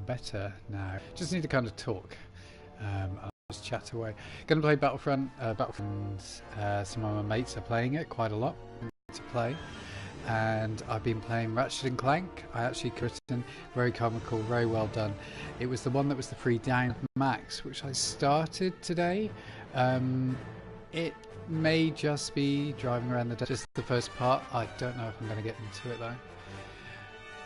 better now. Just need to kind of talk. I'll just chat away. Going to play Battlefront. Some of my mates are playing it quite a lot to play. And I've been playing Ratchet and Clank. I actually written, very comical, very well done. It was the one that was the free down max, which I started today. It may just be driving around just the first part. I don't know if I'm going to get into it though.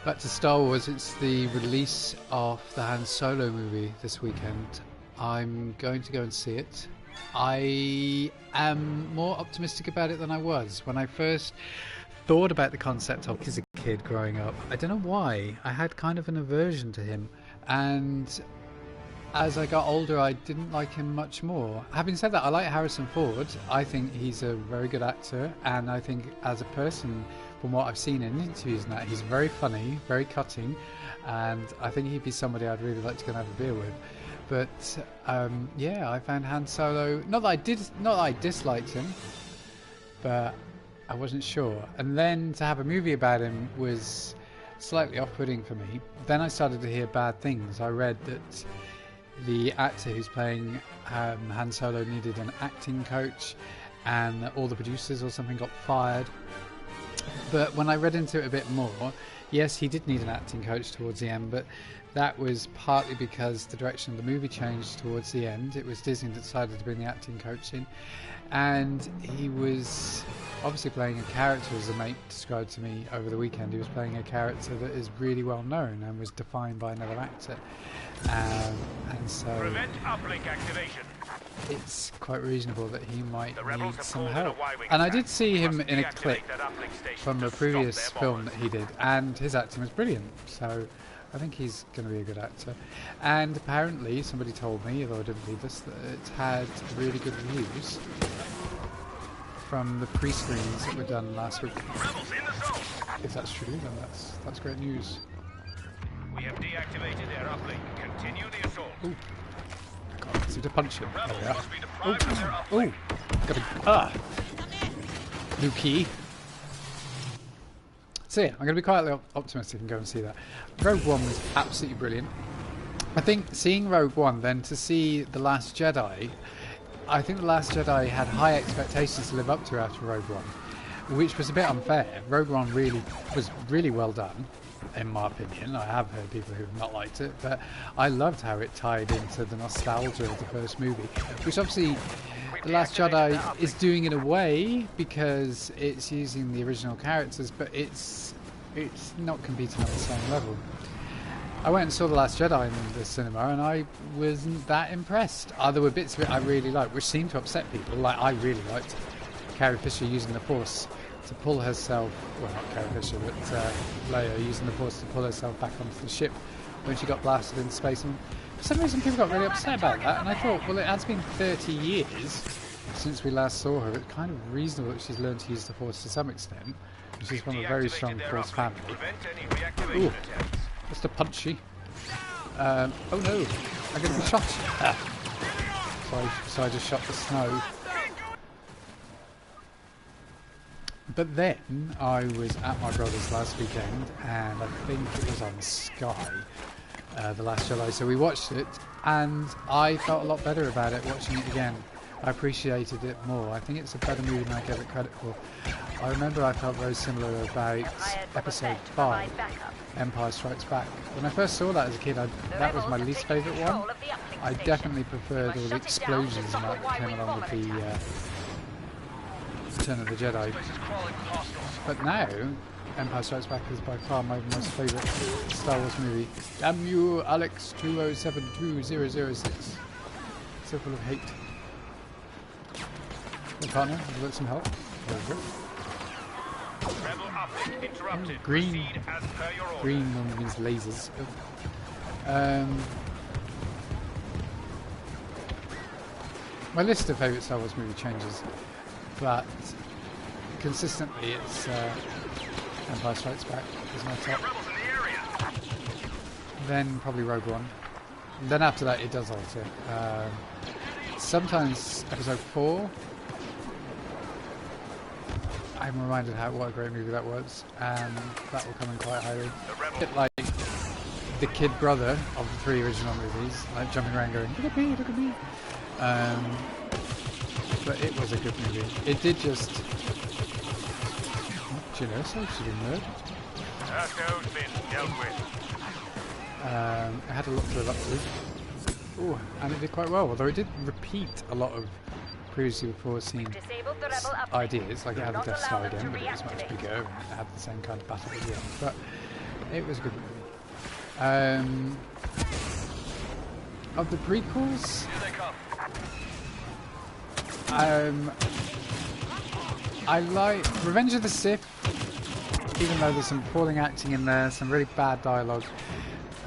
Back to Star Wars, it's the release of the Han Solo movie this weekend. I'm going to go and see it. I am more optimistic about it than I was when I first thought about the concept of as a kid growing up. I don't know why. I had kind of an aversion to him, and as I got older I didn't like him much more. Having said that, I like Harrison Ford. I think he's a very good actor, and I think as a person, from what I've seen in interviews and that, he's very funny, very cutting, and I think he'd be somebody I'd really like to go and have a beer with. But yeah, I found Han Solo, not that I disliked him, but I wasn't sure. And then to have a movie about him was slightly off-putting for me. Then I started to hear bad things. I read that the actor who's playing Han Solo needed an acting coach, and that all the producers or something got fired. But when I read into it a bit more, yes, he did need an acting coach towards the end, but that was partly because the direction of the movie changed towards the end. It was Disney that decided to bring the acting coach in, and he was obviously playing a character, as a mate described to me over the weekend. He was playing a character that is really well known and was defined by another actor, and so prevent uplink activation. It's quite reasonable that he might need some help. And I did see him in a clip from a previous film that he did, and his acting was brilliant, so I think he's going to be a good actor. And apparently, somebody told me, although I didn't believe this, that it had really good reviews from the pre-screens that were done last week. If that's true, then that's great news. We have deactivated their uplink. Continue the assault. Ooh. God, seem to punch him. There we are. Oh, got a new key. So yeah, I'm going to be quietly optimistic and go and see that. Rogue One was absolutely brilliant. I think seeing Rogue One, then to see The Last Jedi, I think The Last Jedi had high expectations to live up to after Rogue One, which was a bit unfair. Rogue One was really well done, in my opinion. I have heard people who have not liked it, but I loved how it tied into the nostalgia of the first movie, which obviously The Last Jedi is doing in a way because it's using the original characters, but it's not competing on the same level. I went and saw The Last Jedi in the cinema, and I wasn't that impressed. There were bits of it I really liked, which seemed to upset people. Like, I really liked Carrie Fisher using the Force to pull herself, well, not Carrie Fisher, but Leia using the Force to pull herself back onto the ship when she got blasted into space. And for some reason people got really upset about that, and I thought, well, it has been 30 years since we last saw her. It's kind of reasonable that she's learned to use the Force to some extent. She's from a very strong Force family. Ooh, just a punchy. Oh no, I'm going to be shot. So I just shot the snow. But then I was at my brother's last weekend, and I think it was on Sky, The Last Jedi, so we watched it, and I felt a lot better about it watching it again. I appreciated it more. I think it's a better movie than I gave it credit for. I remember I felt very similar about Episode 5, Empire Strikes Back. When I first saw that as a kid, that was my least favourite one. I definitely preferred all the explosions and that came along with the Return of the Jedi. But now, Empire Strikes Back is by far my most favourite Star Wars movie. Damn you, Alex 2072006. So full of hate. Hey partner, have you got some help? There we go. Oh, green normally means lasers. My list of favourite Star Wars movie changes, but consistently it's Empire Strikes Back is my top. Then probably Rogue One. Then after that it does alter. Sometimes Episode 4. I'm reminded what a great movie that was, and that will come in quite highly. A bit like the kid brother of the 3 original movies, like jumping around going, look at me, look at me. But it was a good movie. It did just... Do you know so? She didn't murder. Cargo's been dealt with. It had a lot to live up to. Ooh, and it did quite well, although it did repeat a lot of previously before seen ideas, like it had the Death Star again, but it was much bigger and it had the same kind of battle at the end, but it was a good movie. Of the prequels, I like Revenge of the Sith, even though there's some appalling acting in there, some really bad dialogue,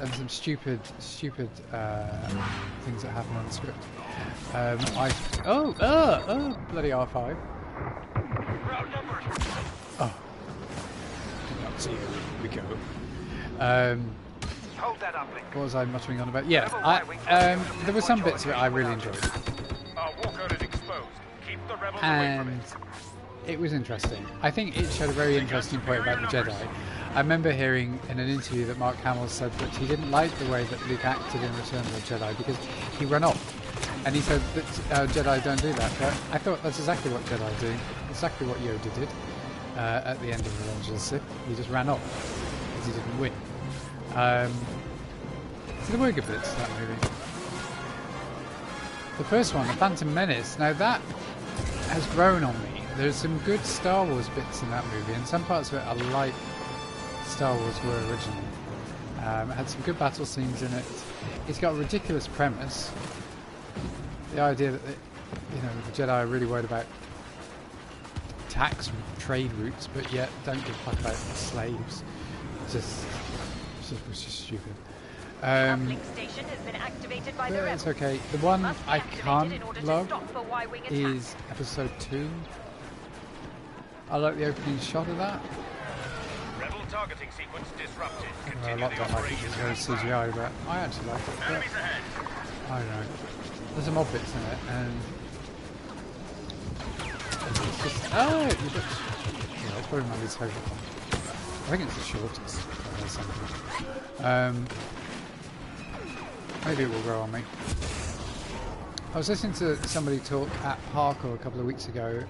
and some stupid things that happen on the script. Bloody R5. Oh, did not see who we go. Hold that uplink. What was I muttering on about? Yeah, there were some bits of it I really enjoyed. Our walkout is exposed. Keep the rebels away from And it was interesting. I think it showed a very interesting point about the Jedi. I remember hearing in an interview that Mark Hamill said that he didn't like the way that Luke acted in Return of the Jedi because he ran off. And he said that Jedi don't do that. But I thought that's exactly what Jedi do. Exactly what Yoda did at the end of Revenge of the Sith. He just ran off because he didn't win. So there were good bits to that movie. The first one, The Phantom Menace, now that has grown on me. There's some good Star Wars bits in that movie, and some parts of it are like Star Wars were originally. It had some good battle scenes in it. It's got a ridiculous premise. The idea that the Jedi are really worried about tax and trade routes, but yet don't give a fuck about slaves. It's just stupid. It's okay. The one I can't love is Episode 2. I like the opening shot of that. Rebel targeting sequence disrupted. A lot don't like it because it's very CGI, but I actually like it. But I don't know. There's some odd bits in it, and it's just you bitch. Yeah, it's probably my least favourite one. I think it's the shortest. Or something. Maybe it will grow on me. I was listening to somebody talk at Parkour a couple of weeks ago.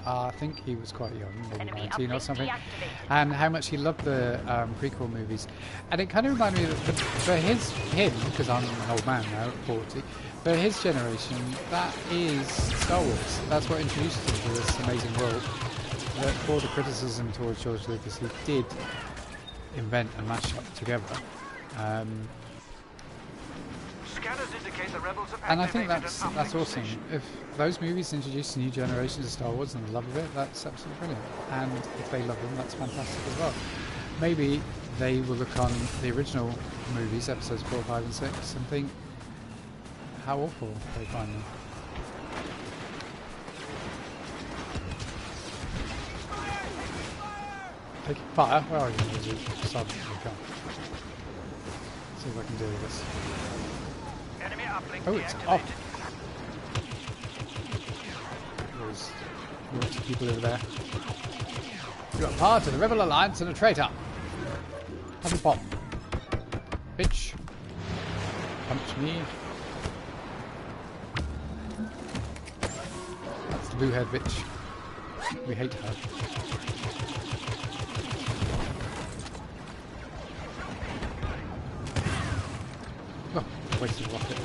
I think he was quite young, maybe 19 or something, and how much he loved the prequel movies. And it kind of reminded me that for him, because I'm an old man now, 40, for his generation, that is Star Wars. That's what introduced him to this amazing world. That for the criticism towards George Lucas, he did invent and mash up together. And I think that's awesome. If those movies introduce a new generation to Star Wars and the love of it, that's absolutely brilliant. And if they love them, that's fantastic as well. Maybe they will look on the original movies, episodes 4, 5 and 6, and think how awful they find them. Take fire. Where are you? Stop. See if I can deal with this. Oh, it's off. There's lots of people over there. You're a part of the Rebel Alliance and a traitor. Have a pop. Bitch. Punch me. That's the blue-haired bitch. We hate her. Oh, wasted rocket.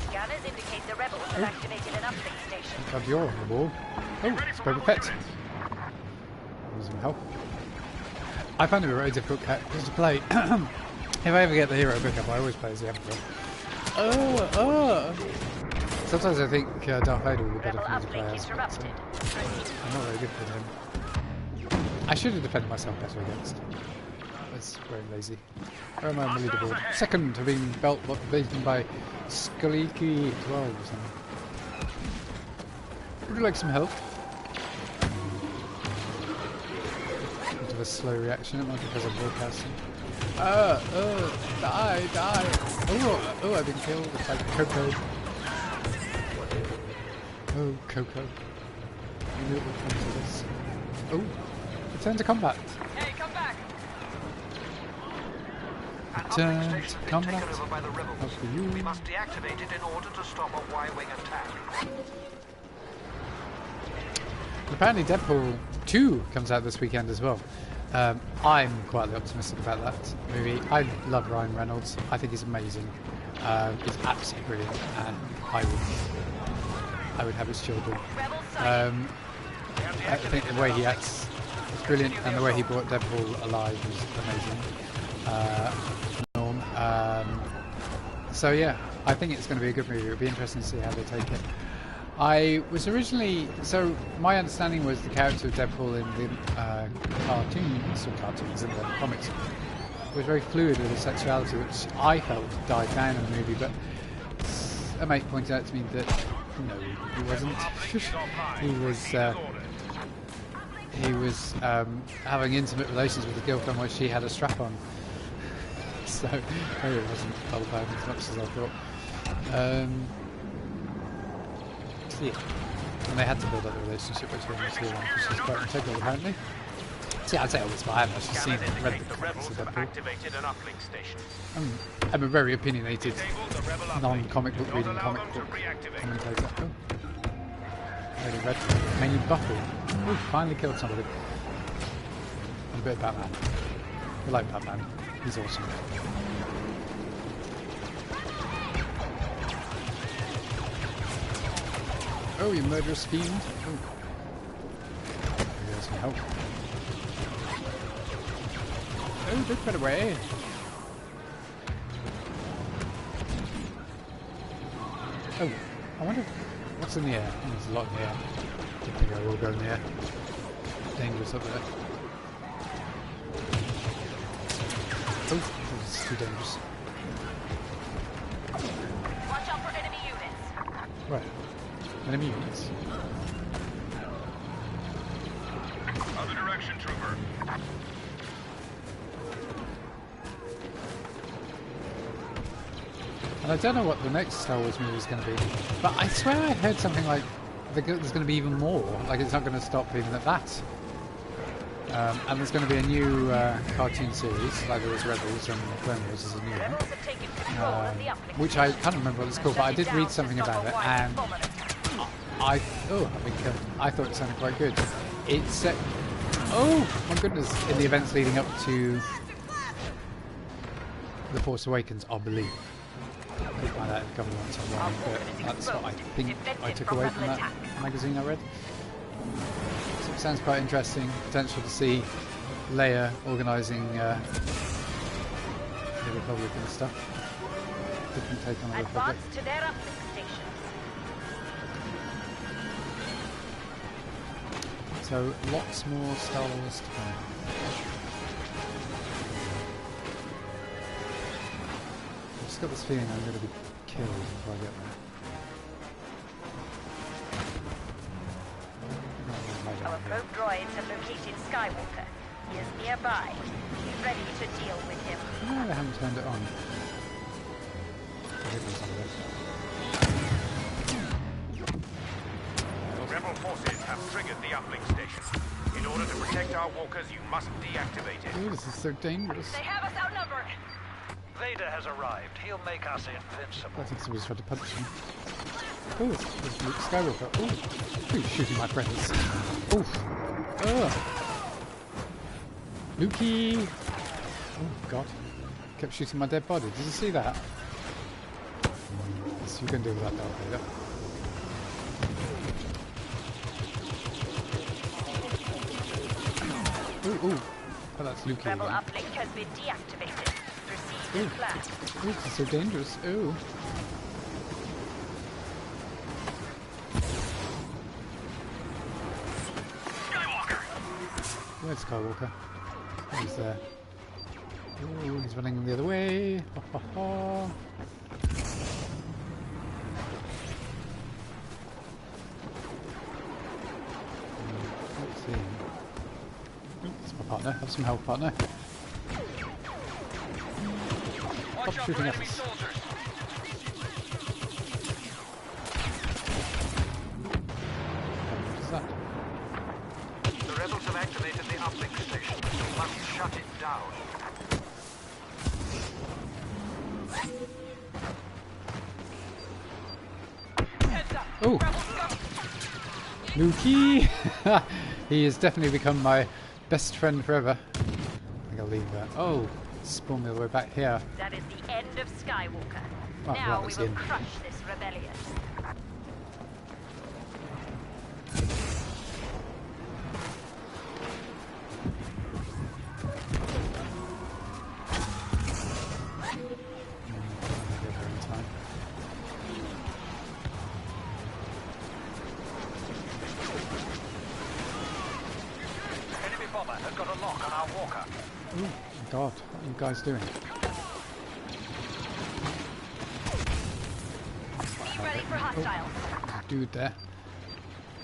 Scanners indicate the rebels have activated an uplink station. God, you're on the wall. Oh, it's Boba Fett. Some help. I find it a very difficult character to play. If I ever get the hero pickup, I always play as the Emperor. Sometimes I think Darth Vader would be better for me to play as, but I'm not very good for him. I should have defended myself better against. That's very lazy. Where am I on the leaderboard? Second, have been beaten by Skuliki 12 or something. Would you like some help? Bit of a slow reaction, it might be because I'm broadcasting. Die, die. Oh, I've been killed. It's like Coco. Oh, Coco. You knew it would come to this. Oh, return to combat. Hey, come back! Return to combat. Taken over by the rebels. Not for you. We must deactivate it in order to stop a Y-wing attack. Apparently Deadpool 2 comes out this weekend as well. I'm quietly optimistic about that movie. I love Ryan Reynolds. I think he's amazing. He's absolutely brilliant, and I would have his children. I think the way he acts is brilliant, and the way he brought Deadpool alive was amazing. So yeah, I think it's going to be a good movie. It'll be interesting to see how they take it. I was originally, so my understanding was the character of Deadpool in the cartoons in the comics was very fluid with his sexuality, which I felt died down in the movie, but a mate pointed out to me that no, he wasn't. he was having intimate relations with a girlfriend where she had a strap on. So maybe it wasn't all bad as much as I thought. Yeah. And they had to build up the relationship between the two of them because she's quite integral apparently. See, I'd say always, but I haven't actually seen it. Read the comics of Deadpool. I'm a very opinionated, non-comic book reading comic book commentator. Oh. Already read mainly Buffy. Oh, finally killed somebody. And a bit of Batman. I like Batman. He's awesome. Oh, you murderous fiend. Oh. Maybe there's some help. Oh, don't run away. Oh, I wonder what's in the air. Oh, there's a lot in the air. I think I will go in the air. Dangerous up there. Oh, this is too dangerous. Watch out for enemy units. Right. Enemy units. Other direction, trooper. And I don't know what the next Star Wars movie is going to be, but I swear I heard something like there's going to be even more. Like it's not going to stop even at that. And there's going to be a new cartoon series, like there was Rebels and Clone Wars is a new one, which I can't remember what it's called, but I did read something about it, and I thought it sounded quite good. It's set. Oh my goodness! In the events leading up to The Force Awakens, I believe. I'll find out if the government wants online, but that's what I think I took away from that magazine I read. So it sounds quite interesting. Potential to see Leia organising the Republic and stuff. Different take on the Republic. Advance to their uplink stations. So lots more Star Wars to come. I've just got this feeling I'm going to be killed before I get there. Our probe droids have located Skywalker. He is nearby. Be ready to deal with him. No, they haven't turned it on. Rebel forces have triggered the uplink station. In order to protect our walkers, you must deactivate it. Oh, this is so dangerous. They have us outnumbered. Vader has arrived. He'll make us invincible. I think somebody's tried to punch me. Oh, it's Luke Skywalker. Oh, he's shooting my friends. Oh, Lukey. Oh God, kept shooting my dead body. Did you see that? Yes, you can do that, Darth Vader. Ooh, oh, that's Lukey Rebel again. uplink has been deactivated. Proceed to plan. Oh, this is so dangerous. Oh. Where's Skywalker? He's there. Ooh, he's running the other way. Ha, ha, ha. Let's see. Ooh, that's my partner. Have some help, partner. Stop shooting at us. What is that? The rebels have activated the uplink station. You must shut it down. Oh! Lukey! He has definitely become my best friend forever. I think I'll leave that. Oh! Spawn me all the way back here. That is the end of Skywalker. Oh, Now that we was will in. crush this rebellion. Enemy bomber has got a lock on our walker. Oh God, what are you guys doing? Be ready for hostiles. Dude there.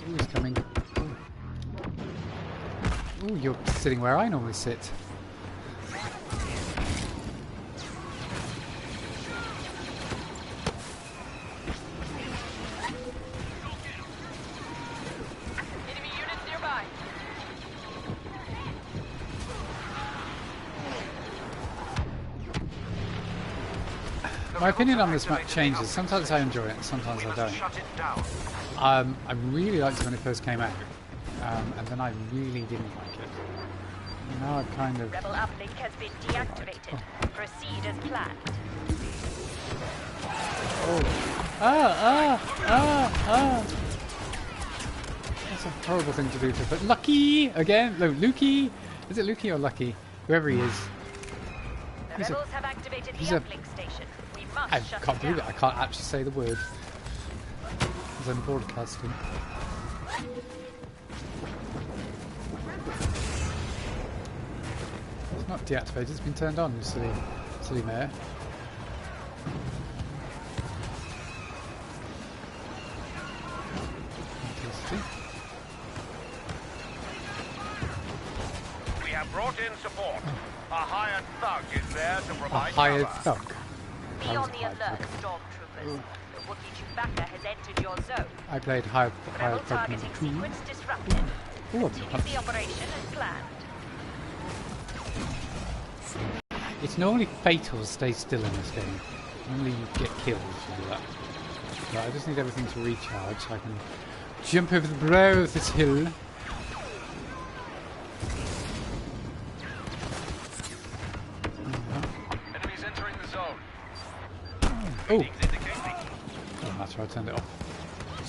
Ooh, he's coming. Ooh, you're sitting where I normally sit. Enemy units nearby. My opinion on this map changes. Sometimes I enjoy it, sometimes I don't. Shut it down. I really liked it when it first came out, and then I really didn't like it. Now I've kind of... Rebel uplink has been deactivated. Proceed as planned. That's a horrible thing to do to... But Lucky! Again? No, Lukey! Is it Lukey or Lucky? Whoever he is. The He's a- rebels have activated the he's a- uplink station. We must I shut can't it believe it. down. I can't actually say the word. As I'm broadcasting. It's not deactivated, it's been turned on, you silly mare. Interesting. We have brought in support. A hired thug is there to A provide hired cover. thug. Be That was on the hired alert, thug. stormtroopers. The Wookiee Chewbacca has entered your zone. I played hired Rebel thug number targeting 2. sequence disrupted. Ooh, I've Continue punched. the operation as planned. It's normally fatal to stay still in this game. Normally you get killed if you do that. But I just need everything to recharge so I can jump over the brow of this hill. Enemies entering the zone. Oh! Readings indicating. Doesn't matter, I turned it off.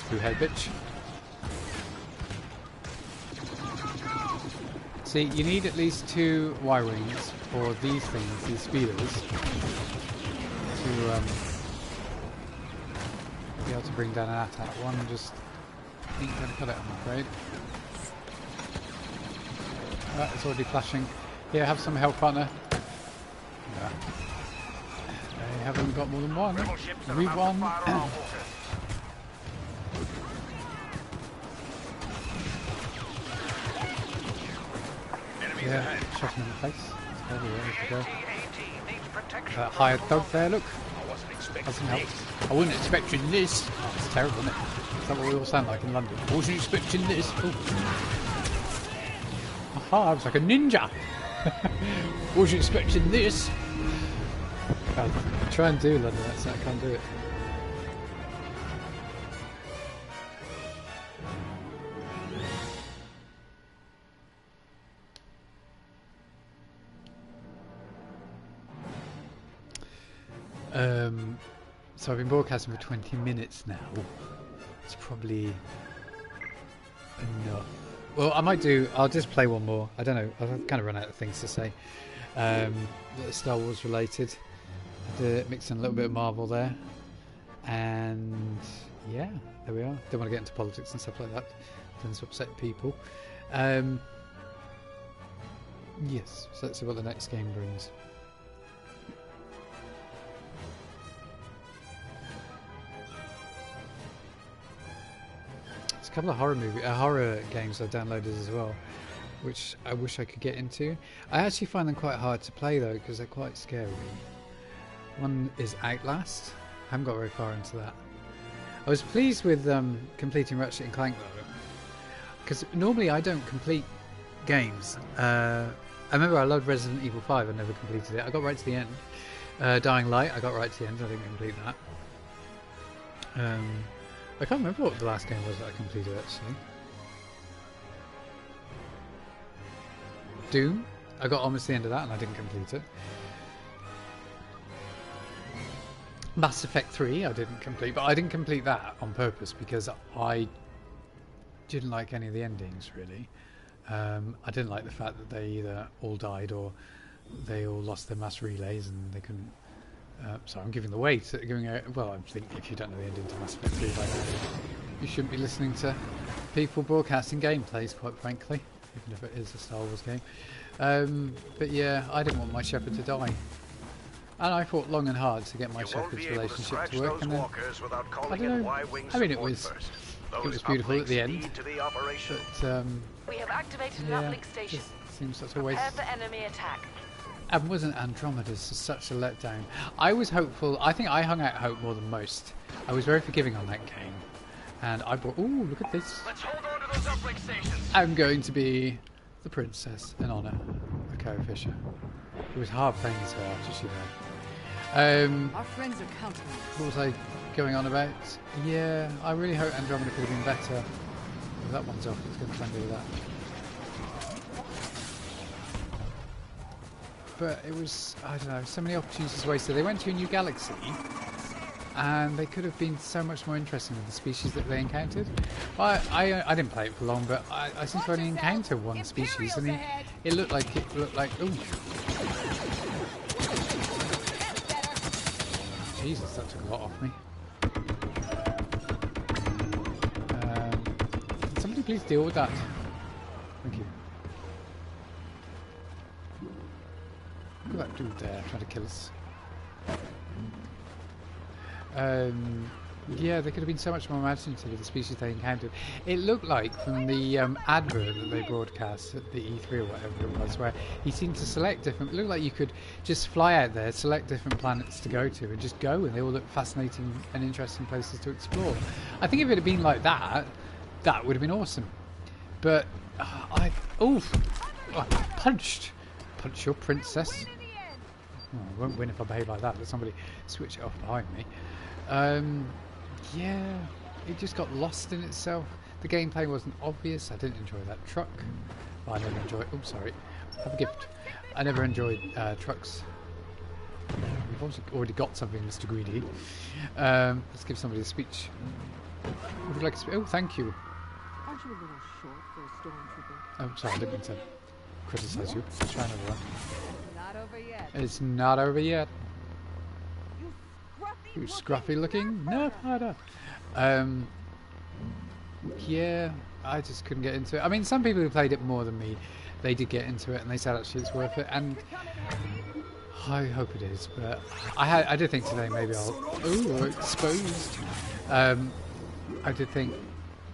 Screwhead bitch. See, you need at least 2 Y-wings for these things, these speeders, to be able to bring down an attack. One just ain't going to cut it, I'm afraid. It's already flashing. Here, have some help, partner. Yeah. They haven't got more than one. Rebel ships are Read about one. to fire on our waters. Enemies Yeah, ahead. shot him in the face. There we go. AT needs protection. That hired thug there, look. I wasn't expecting Hasn't helped. this. I wasn't expecting this. Oh, it's terrible, isn't it? Is that what we all sound like in London? I wasn't expecting this. Oh. Aha, I was like a ninja. Wasn't expecting this. I try and do London accent, I can't do it. So I've been broadcasting for 20 minutes now. It's probably enough. Well, I'll just play one more. I don't know, I've kind of run out of things to say. That are Star Wars related. Mix in a little bit of Marvel there. And yeah, there we are. Don't want to get into politics and stuff like that. Tends to upset people. Yes, so let's see what the next game brings. There's a couple of horror games I've downloaded as well, which I wish I could get into. I actually find them quite hard to play though, because they're quite scary. One is Outlast. I haven't got very far into that. I was pleased with completing Ratchet and Clank though, because normally I don't complete games. I remember I loved Resident Evil 5. I never completed it. I got right to the end. Dying Light, I got right to the end. I didn't complete that. I can't remember what the last game was that I completed actually. Doom, I got almost the end of that and I didn't complete it. Mass Effect 3 I didn't complete, but I didn't complete that on purpose because I didn't like any of the endings really. I didn't like the fact that they either all died or they all lost their mass relays and they couldn't. So I'm giving the way to giving a. Well, I think if you don't know the ending to Mass Effect 3 by now, you shouldn't be listening to people broadcasting gameplays, quite frankly, even if it is a Star Wars game. But yeah, I didn't want my Shepard to die. And I fought long and hard to get my Shepard's relationship to work, and then, I don't know, I mean it was beautiful at the end, but We have activated an yeah, uplink station. just seems such a waste. Prepare for enemy attack. And wasn't Andromeda's such a letdown? I was hopeful, I think I hung out hope more than most. I was very forgiving on that game, and I brought, ooh, look at this. Let's hold on to those uplink stations. I'm going to be the princess in honour of Carrie Fisher. It was hard playing as her after she died. Our friends are counting. What was I going on about? Yeah, I really hope Andromeda could have been better. Oh, that one's off. Let's go and try and do that. But it was, I don't know, so many opportunities wasted. They went to a new galaxy, and they could have been so much more interesting with the species that they encountered. Well, I didn't play it for long, but I seem to only encounter one species, and it looked like ooh. Jesus, that took a lot off me. Can somebody please deal with that? Thank you. Look at that dude there trying to kill us. Yeah, they could have been so much more imaginative with the species they encountered. It looked like from the advert that they broadcast at the E3 or whatever it was, where he seemed to select different. It looked like you could just fly out there, select different planets to go to, and just go, and they all look fascinating and interesting places to explore. I think if it had been like that, that would have been awesome. But punch your princess. Oh, I won't win if I behave like that. Let somebody switch it off behind me. Yeah, it just got lost in itself. The gameplay wasn't obvious. I didn't enjoy that truck. Well, I never enjoyed. Oh, sorry. Have a gift. I never enjoyed trucks. We've also already got something, Mr. Greedy. Let's give somebody a speech. Would you like a speech? Oh, thank you. Aren't you a little short for a stormtrooper? Oh, sorry, I didn't mean to criticise you. Let's try another one. Not over yet. It's not over yet. You scruffy looking? No, harder. Yeah, I just couldn't get into it. I mean, some people who played it more than me, they did get into it and they said actually it's worth it, and I hope it is. But I did think today maybe I'll. Ooh, exposed. I did think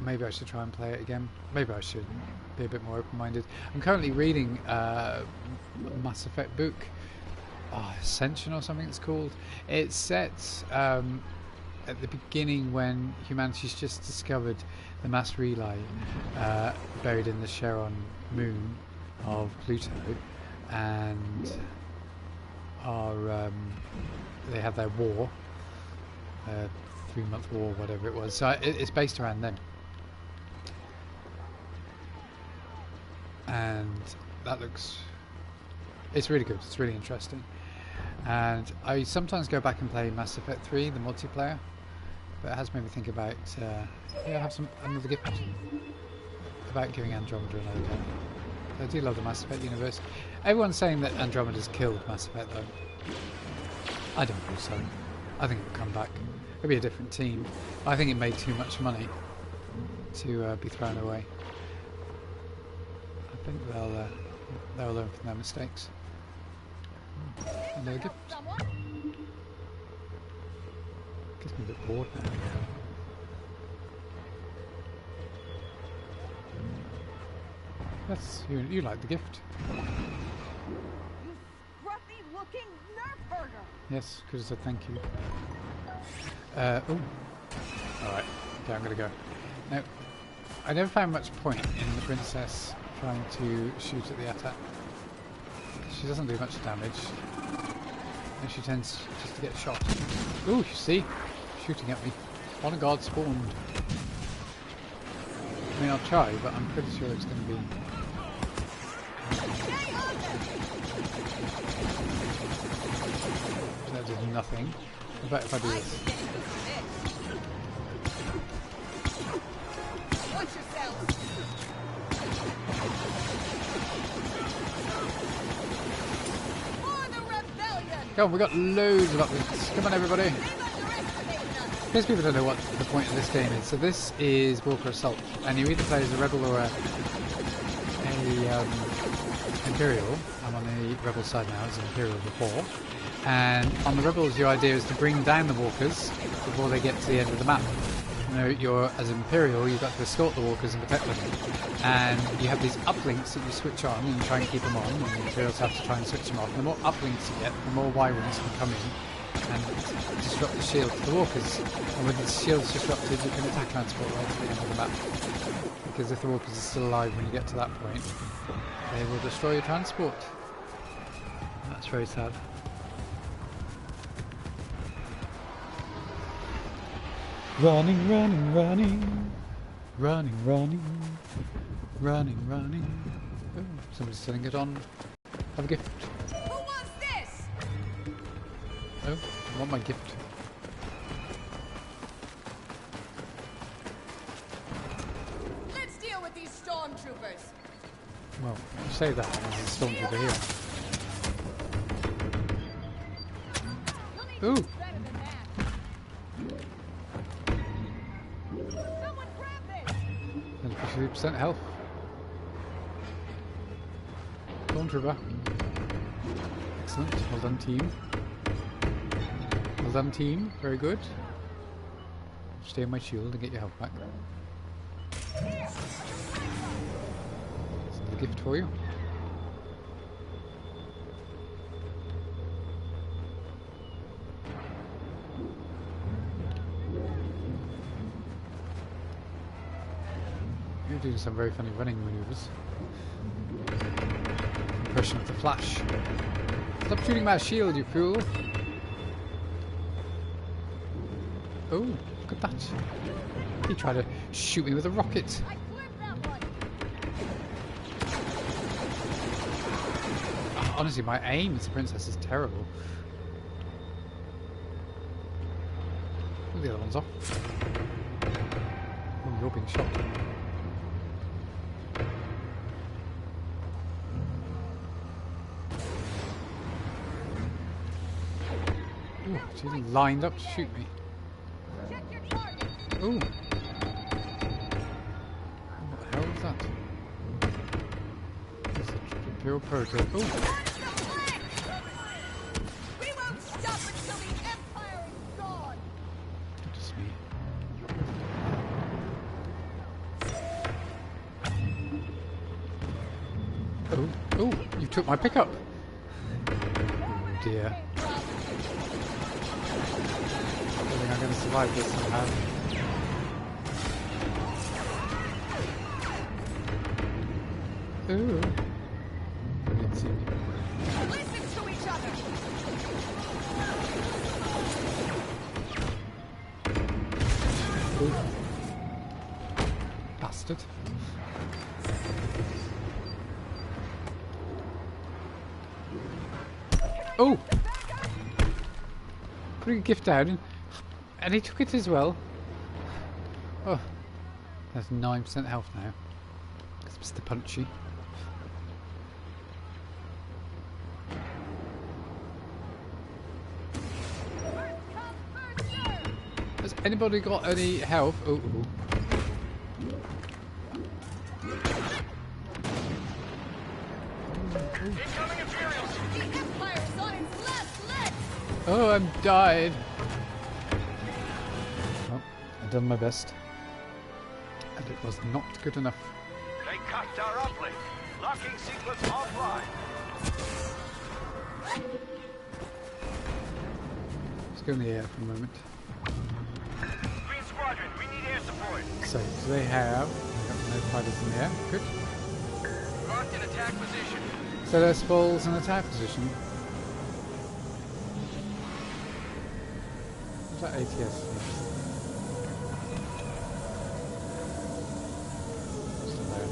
maybe I should try and play it again. Maybe I should be a bit more open-minded. I'm currently reading a Mass Effect book. Ascension or something it's called. It's set at the beginning when humanity's just discovered the mass relay buried in the Charon moon of Pluto, and they have their war, 3-month war, whatever it was. So it's based around them, and that looks. It's really good. It's really interesting. And I sometimes go back and play Mass Effect 3, the multiplayer, but it has made me think about have another gift about giving Andromeda another go. I do love the Mass Effect universe. Everyone's saying that Andromeda's killed Mass Effect though. I don't think so. I think it'll come back. It'll be a different team. I think it made too much money to be thrown away. I think they'll learn from their mistakes. Another gift. Gets me a bit bored now. That's you like the gift. You scruffy looking nerd! Yes, could have said thank you. Oh. Alright. Okay, I'm gonna go. Now, I never found much point in the princess trying to shoot at the attack. She doesn't do much damage. And she tends just to get shot. Ooh, you see? Shooting at me. On a guard spawned. I mean, I'll try, but I'm pretty sure it's going to be... That did nothing. I bet if I do this. Come on, we got loads of uplinks. Come on, everybody. In case people don't know what the point of this game is, so this is Walker Assault, and you either play as a Rebel or a Imperial. I'm on the Rebel side now, as an Imperial before. And on the Rebels, your idea is to bring down the Walkers before they get to the end of the map. You know, you're as an Imperial, you've got to escort the Walkers and protect them. And you have these uplinks that you switch on and you try and keep them on, and the Imperials have to try and switch them off. The more uplinks you get, the more Y-wings can come in and disrupt the shield to the Walkers. And with the shields disrupted, you can attack transport right to the end of the map. Because if the Walkers are still alive when you get to that point, they will destroy your transport. And that's very sad. Running, running, running, running, running, running, running. Oh, somebody's selling it on. Have a gift. Who wants this? Oh, I want my gift. Let's deal with these stormtroopers. Well, you say that, and there's a stormtrooper here. Ooh! Better than that. Someone grab this. 53% health. Stormtrooper. Excellent. Well done, team. Well done, team. Very good. Stay on my shield and get your health back. There's another gift for you. You're doing some very funny running maneuvers. Impression of the Flash. Stop shooting my shield, you fool! Oh, look at that. He tried to shoot me with a rocket. I flipped that one. Honestly, my aim as a princess is terrible. Oh, the other one's off. Oh, you're being shot. Ooh, she's lined up to shoot me. Check your target. Ooh. What the hell is that? It's a Imperial prototype. Ooh. We won't stop until the Empire is gone. Just me. Oh, oh, you took my pickup. Oh dear. I don't think I'm going to survive this somehow. Ooh. He didn't see me. Listen to each other. Ooh. Bastard. Oh! Putting a gift down, and he took it as well. Oh, there's 9% health now. It's Mr. Punchy. Has anybody got any health? Oh, oh. Incoming Imperials! The Empire is on its last leg. Oh, I'm died. Well, I've done my best. And it was not good enough. They cut our uplink. Locking sequence offline. Let's go in the air for a moment. Green Squadron, we need air support. So, do they have... no fighters in the air. Good. Locked in attack position. So there's balls in attack position. What's that ATS? Still there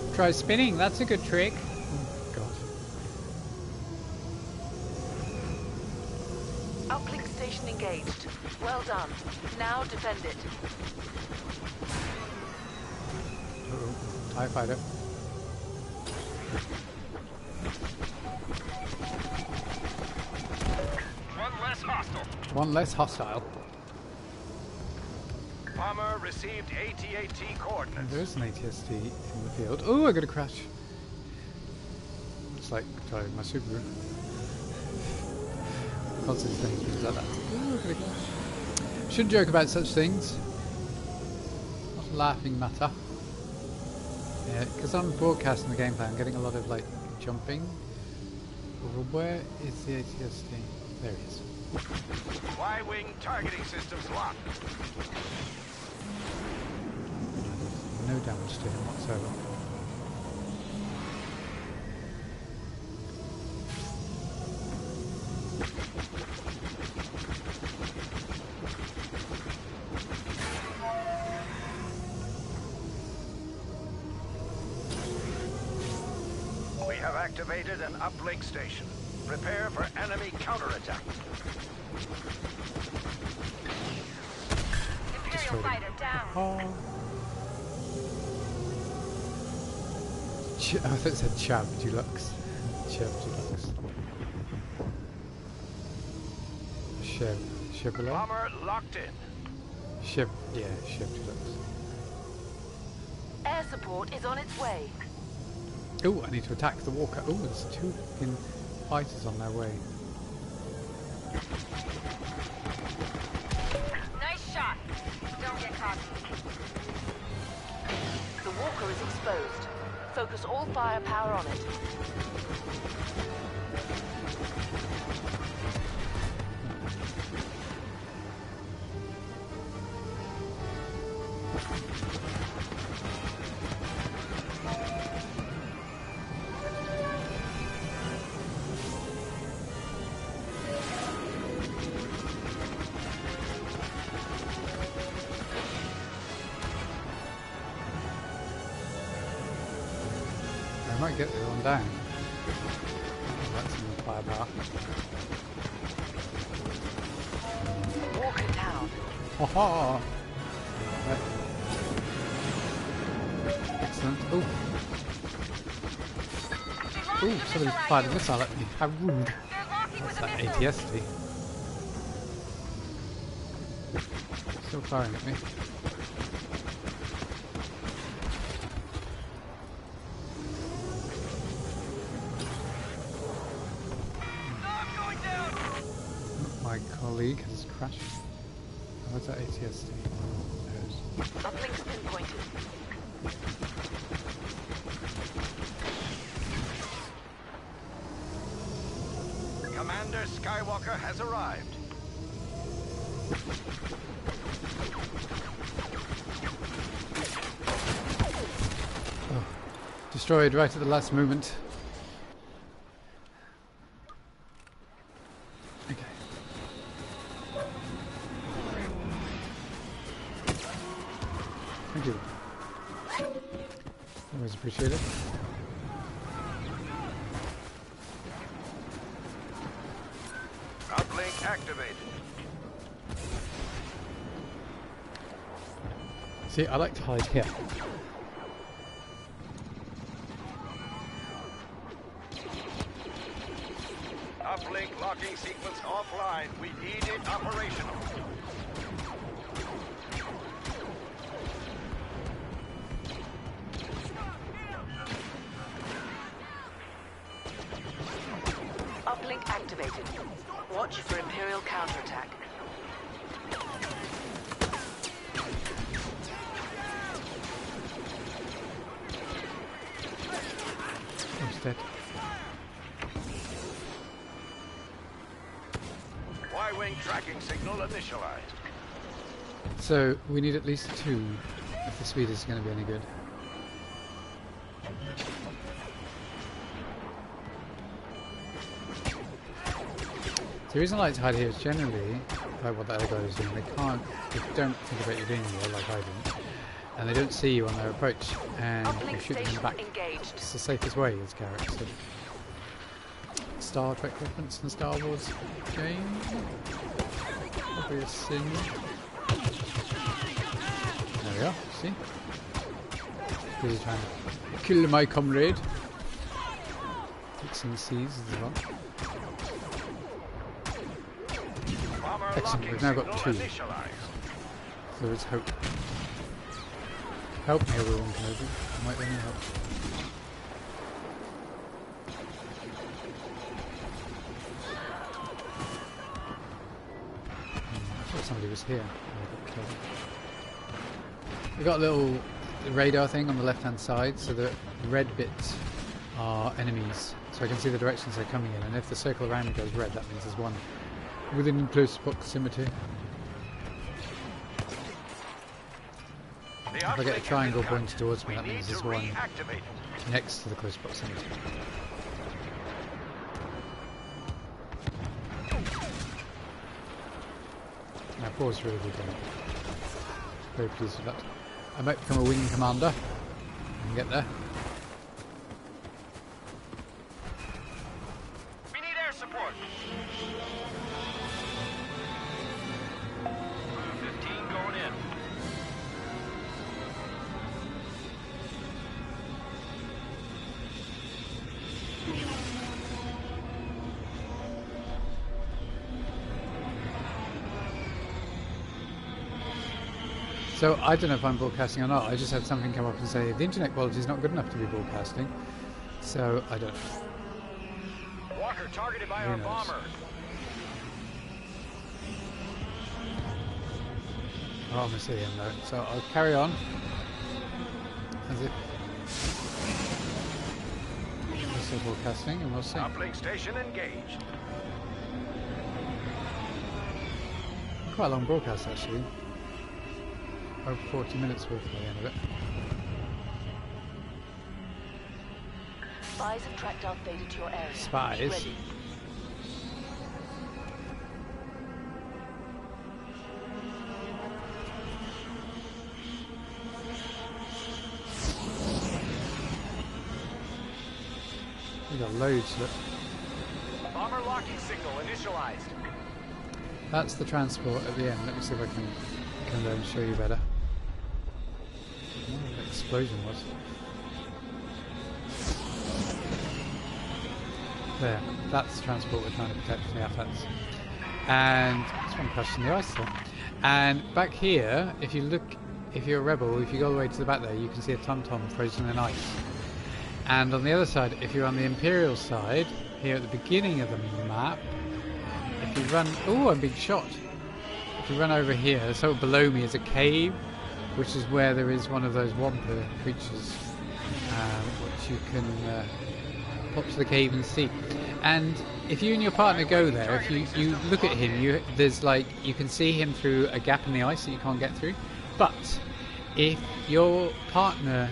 now. Try spinning, that's a good trick. Oh god. Uplink station engaged. Well done. Now defend it. Uh-oh. TIE fighter. One less hostile. One less hostile. Bomber received AT-AT coordinates. There is an ATST in the field. Oh, I got a crash. It's like driving my Subaru. Constant things like that. Ooh, I got a crash. Shouldn't joke about such things. Not a laughing matter. Yeah, because I'm broadcasting the gameplay, I'm getting a lot of like jumping. Where is the ATST? There he is. Y-wing targeting systems locked. No damage to him whatsoever. We have activated an uplink station. Prepare for enemy counterattack. Imperial fighter down. Oh. I thought it said Chav Deluxe. Chev Deluxe. Chevrolet? Bomber locked in. Chev Deluxe. Air support is on its way. Oh, I need to attack the walker. Oh, there's two fucking fighters on their way. Nice shot. Don't get caught. The walker is exposed. Focus all firepower on it. I might get the one down. That's in the firepower. Walker down. Ha ha! Right. Excellent. Oh! Oh, somebody fired a missile at me. How rude. They're locking What's with a that, missile. ATST? Still firing at me. My colleague has crashed. Where's that ATST? There it is. Uplinks pinpointed. Commander Skywalker has arrived. Oh, destroyed right at the last moment. Okay. Thank you. Always appreciate it. Uplink activated. See, I like to hide here. Uplink locking sequence offline. We need it operational. Uplink activated. Watch for Imperial counterattack. He's dead. Incoming tracking signal initialized. So we need at least 2 if the speed is going to be any good. The reason I like to hide here is generally, like what the other guy is doing, they don't think about you being there like I didn't, and they don't see you on their approach, and you shoot them back. Engaged. It's the safest way as Garrett said. Star Trek reference in the Star Wars game? Obvious sin. There we are, see? Busy trying to kill my comrade. Fixing C's as well. Excellent, we've now got 2. So there's hope. Help me, everyone, Kenobi. I might need help. I thought somebody was here. I got killed. We've got a little radar thing on the left hand side, so the red bits are enemies. So I can see the directions they're coming in, and if the circle around me goes red, that means there's one within close proximity. If I get a triangle pointed towards me, that means there's one next to the close proximity. Now 4 is really good done. Very pleased with that. I might become a wing commander and get there. We need air support. 15 going in. So I don't know if I'm broadcasting or not. I just had something come up and say the internet quality is not good enough to be broadcasting. So I don't know. Walker targeted by Who our knows? bomber. Oh, I'm see him though. So I'll carry on as if we're still broadcasting, and we'll see. Uplink station engaged. Quite a long broadcast actually. Over 40 minutes worth by the end of it. Spies have tracked down Theta to your area. Spies? Be ready. We got loads. Look. Bomber locking signal initialized. That's the transport at the end. Let me see if I can come there and show you better. Oh, the explosion was. There, that's the transport we're trying to protect from the AFATs. And this one crashed in the ice there. And back here, if you look, if you're a rebel, if you go all the way to the back there, you can see a tom-tom frozen in ice. And on the other side, if you're on the Imperial side, here at the beginning of the map, if you run... Oh, I'm being shot! If you run over here, so below me is a cave, which is where there is one of those wampa creatures, which you can pop to the cave and see. And if you and your partner go there, if you look at him, there's like, you can see him through a gap in the ice that you can't get through. But if your partner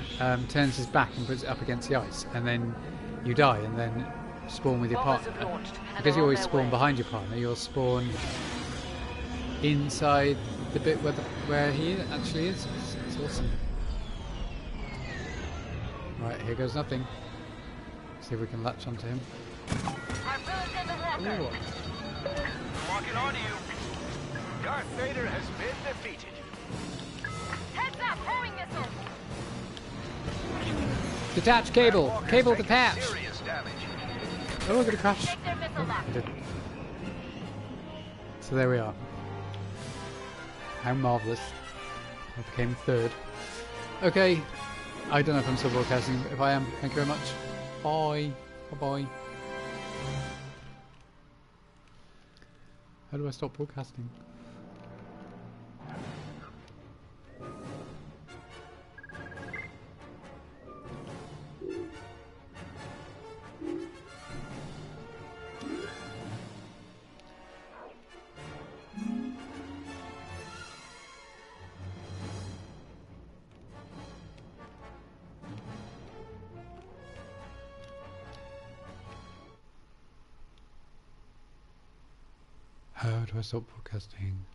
turns his back and puts it up against the ice, and then you die and then spawn with your partner, because you always spawn behind your partner, you'll spawn inside the bit where he actually is. It's awesome. Right, here goes nothing. See if we can latch onto him. Ooh. Locking onto you. Darth Vader has been defeated. Heads up, homing missile! Detach cable! Walker's Cable taking detached! serious damage. Oh, we're gonna crash! Take their missile lock. I did. So there we are. How marvellous. I became third. Okay, I don't know if I'm still broadcasting, but if I am, thank you very much. Bye. Bye-bye. How do I stop broadcasting? How do I stop broadcasting?